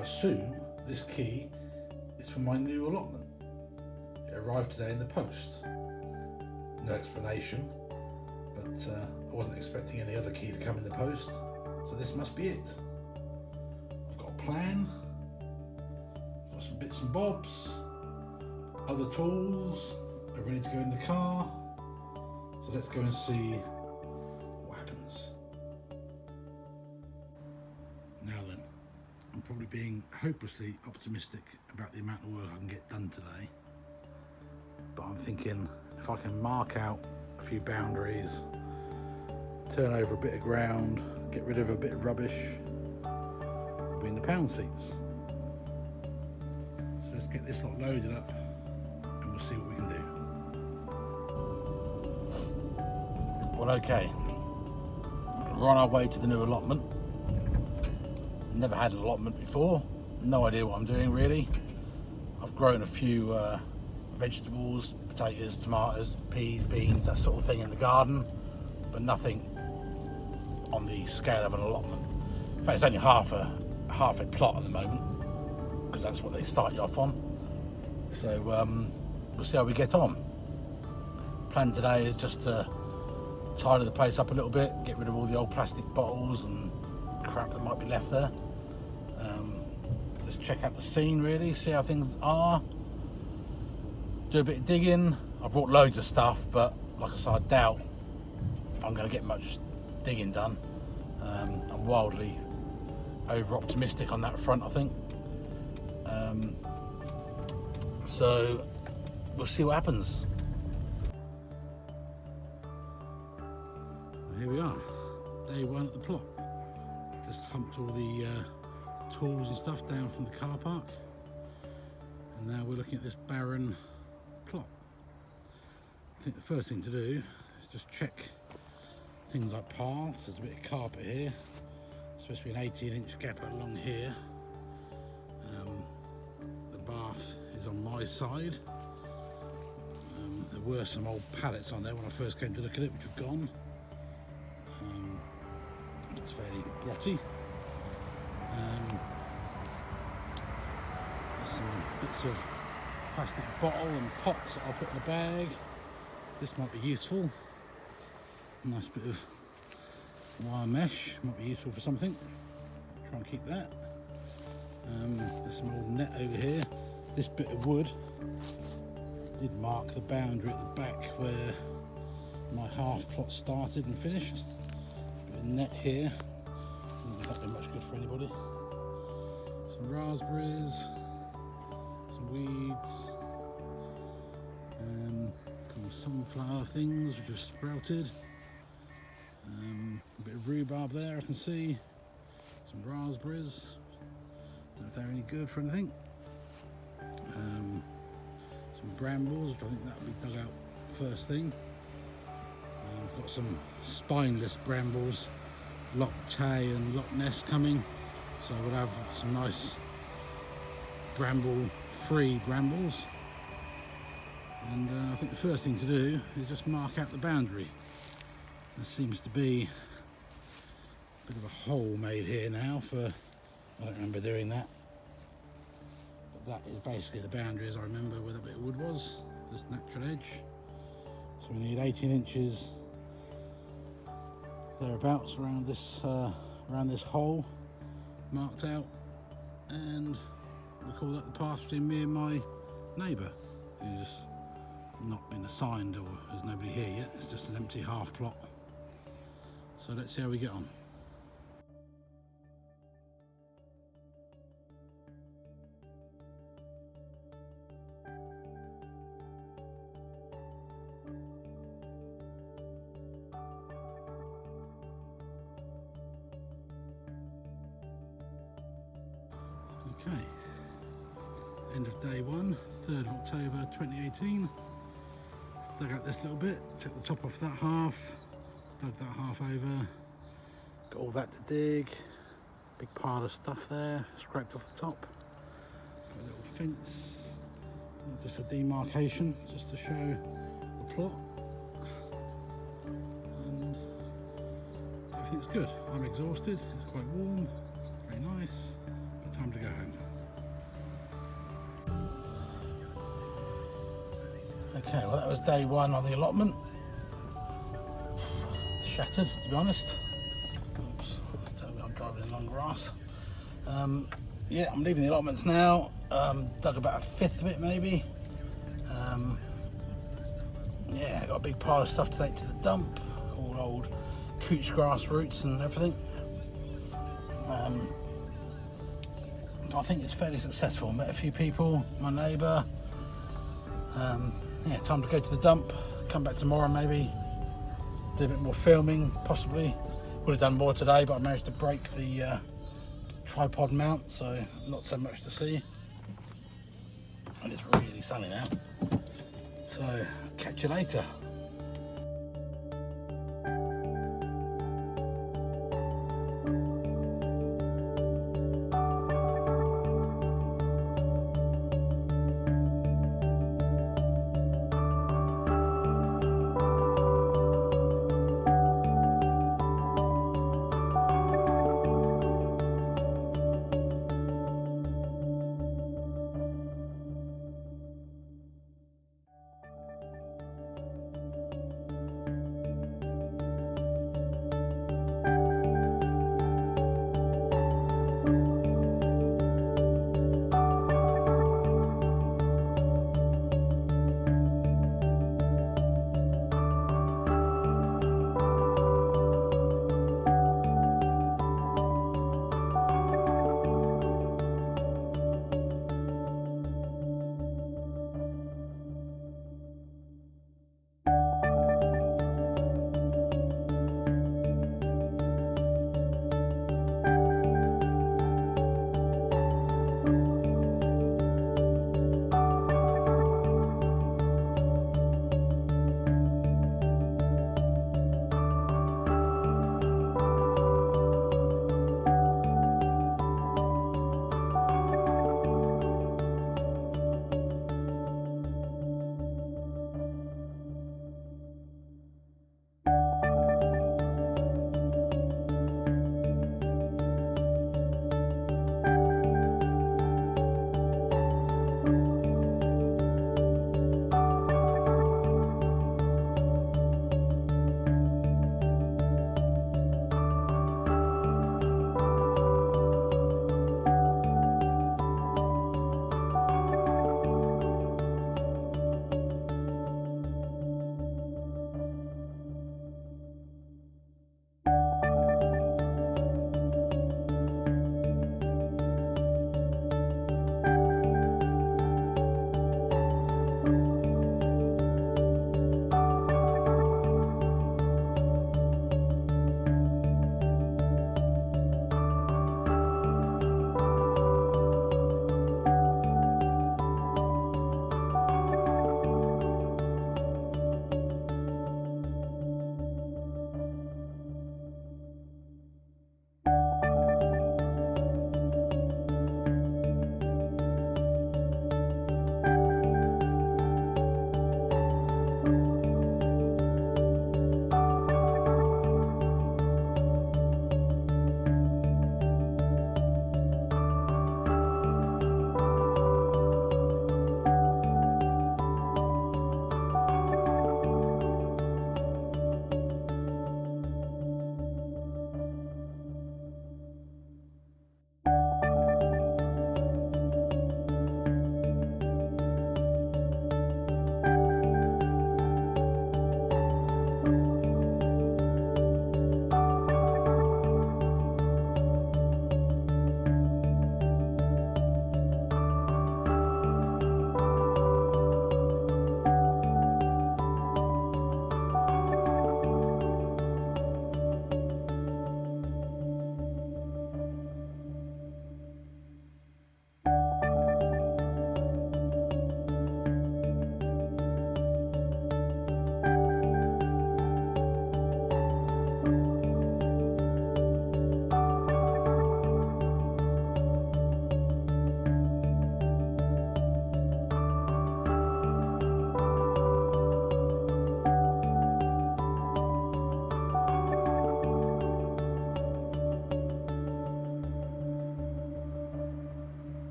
I assume this key is for my new allotment. It arrived today in the post. No explanation, but I wasn't expecting any other key to come in the post, so this must be it. I've got a plan, got some bits and bobs, other tools are ready to go in the car, so let's go and see what happens. Now then, I'm probably being hopelessly optimistic about the amount of work I can get done today, but I'm thinking if I can mark out a few boundaries, turn over a bit of ground, get rid of a bit of rubbish, we'll be in the pound seats. So let's get this lot loaded up and we'll see what we can do. Well, okay, we're on our way to the new allotment. Never had an allotment before, no idea what I'm doing really. I've grown a few vegetables, potatoes, tomatoes, peas, beans, that sort of thing in the garden, but nothing on the scale of an allotment. In fact, it's only half a plot at the moment, because that's what they start you off on. So we'll see how we get on. Plan today is just to tidy the place up a little bit, get rid of all the old plastic bottles and crap that might be left there. Just check out the scene really, see how things are. Do a bit of digging. I've brought loads of stuff, but like I said, I doubt I'm going to get much digging done. I'm wildly over optimistic on that front, I think. So we'll see what happens. Here we are, day one at the plot. Just humped all the tools and stuff down from the car park, and now we're looking at this barren plot. I think the first thing to do is just check things like paths. There's a bit of carpet here. It's supposed to be an 18-inch gap along here. The bath is on my side. There were some old pallets on there when I first came to look at it, which have gone. It's fairly grotty. There's some bits of plastic bottle and pots that I'll put in a bag. This might be useful. Nice bit of wire mesh, might be useful for something. Try and keep that. There's some old net over here. This bit of wood did mark the boundary at the back where my half plot started and finished. Bit of net here. Not been much good for anybody. Some raspberries, some weeds, some sunflower things which have sprouted. A bit of rhubarb there I can see. Some raspberries. Don't know if they're any good for anything. Some brambles, which I think that will be dug out first thing. I've got some spineless brambles, Loch Tay and Loch Ness coming, so we'll have some nice bramble-free brambles. And I think the first thing to do is just mark out the boundary. There seems to be a bit of a hole made here now for, I don't remember doing that, but that is basically the boundary as I remember where that bit of wood was, this natural edge. So we need 18 inches thereabouts around this hole marked out, and we call that the path between me and my neighbour, who's not been assigned, or there's nobody here yet. It's just an empty half plot. So let's see how we get on. Okay, end of day one, 3rd of October 2018. Dug out this little bit, took the top off that half, dug that half over, got all that to dig, big pile of stuff there, scraped off the top, got a little fence, just a demarcation, just to show the plot, and everything's good. I'm exhausted, it's quite warm, very nice, but time to go home. Okay, well that was day one on the allotment. Shattered, to be honest. Oops, tell me I'm driving in long grass. Yeah, I'm leaving the allotments now. Dug about a fifth of it maybe. Yeah, got a big pile of stuff to take to the dump. All old couch grass roots and everything. I think it's fairly successful. Met a few people, my neighbour. Yeah, time to go to the dump. Come back tomorrow maybe. Do a bit more filming, possibly. Would have done more today, but I managed to break the tripod mount, so not so much to see. And it's really sunny now. So, catch you later.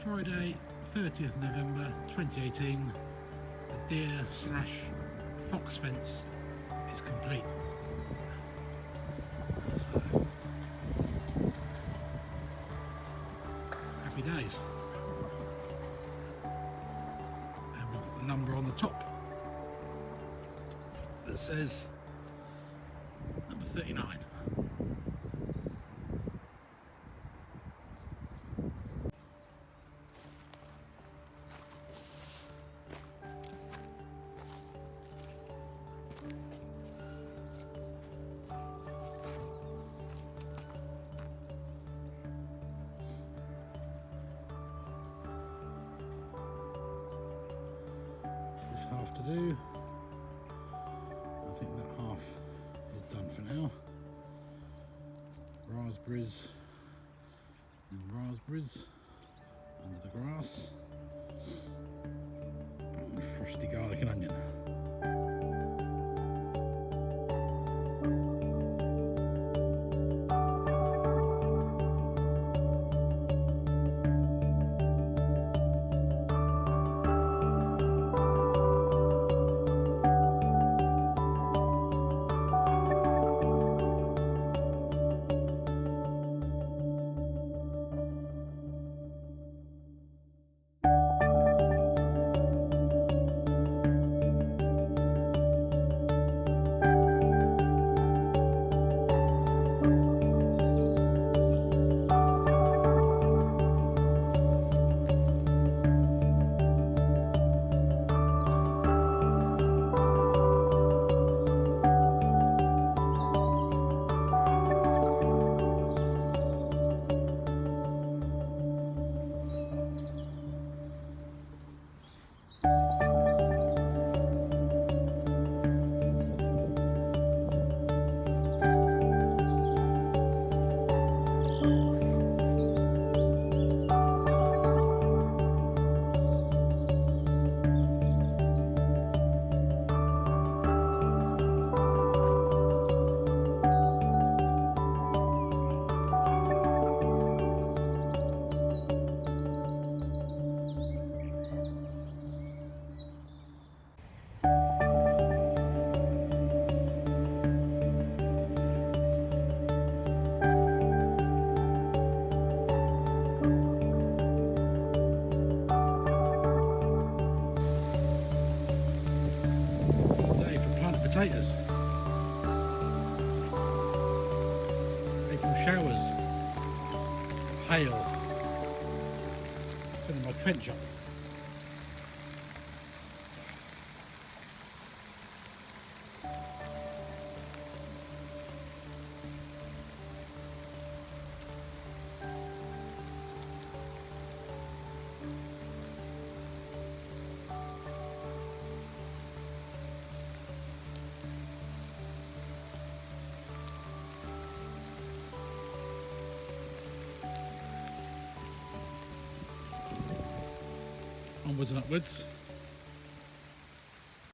Friday 30th November 2018, the deer/fox fence is complete. So, happy days. And we've got the number on the top that says number 39. This half to do. I think that half is done for now. Raspberries and raspberries under the grass. And frosty garlic and onion. Potatoes, April showers, hail, filling my trench up. Onwards and upwards.